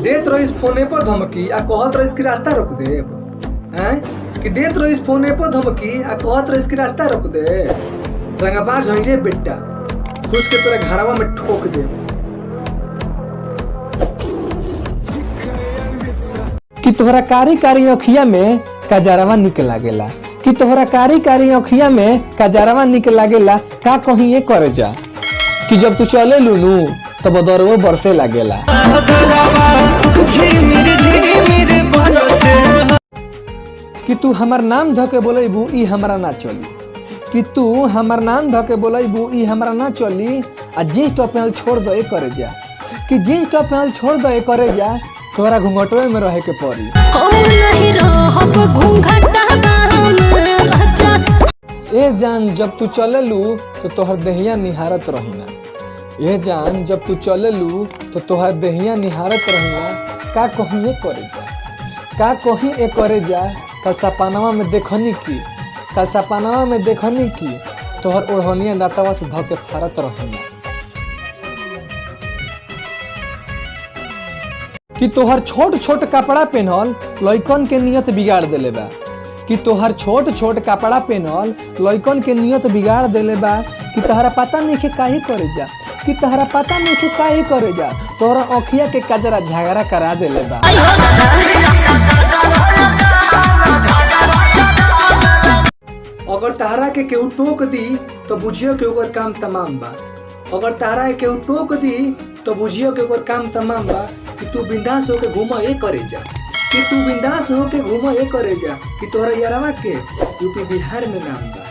देत रहीस फोने पर धमकी आ कहत रहीस कि रास्ता रोक दे हैं कि देत रहीस फोने पर धमकी आ कहत रहीस कि रास्ता रोक दे। रंगाबाज हई रे बेटा, घुस के तोरा घरवा में ठोक दे। कि तोहरा कारी कारी अखिया में कजरवा निक लागेला, कि तोहरा कारी कारी अखिया में कजरवा निक लागेला। का कहीं ये कर जा कि जब तू चले लूनू तो बदरवो बरसे लागेला। कि तू हमार नाम धके बोलेबू ई हमरा ना चली, कि तू हमार नाम धके बोलेबू ई हमरा ना चली। आ जींस टॉप पहन छोड़ दे करे जा, कि जींस टॉप पहन छोड़ दे करे जा। तोरा घूंघटवे में रहे के पड़ी। ए जान जब तू चलेलू तो तोहर देहिया निहारत रहिना। ए जान जब तू चलेलू तो तोहर देहिया निहारत रहिना। का कहीं ये करे जा, का कहीं ये करे जा। कल सपनावा में देखनी की, कल सपनावा में देखनी की तोहर ओढ़निया दांतवा से धके फारत रहिना। कि तोहर छोट छोट कपड़ा पहनल लइकन के नियत बिगाड़ देले बा, कि तोहर छोट छोट कपड़ा पहनल लइकन के नियत बिगाड़ देले बा। कि तोहरा पता नहीं के काहे करे जा, कि तोहरा पता नहीं के काहे करे जा। तोहरा अखिया के कजरा झगड़ा करा देले बा। अगर तारा के केहू टोक दी तो बुझियो के ओकर काम तमाम बा। अगर तारा के केहू टोक दी तो बुझियो के ओकर काम तमाम बा। कि तू बिंदास होके घूमा ये करे जा, कि तू बिंदास होके घूमा ये करे जा। कि तोहरा यारवा के यूपी बिहार में नाम बा।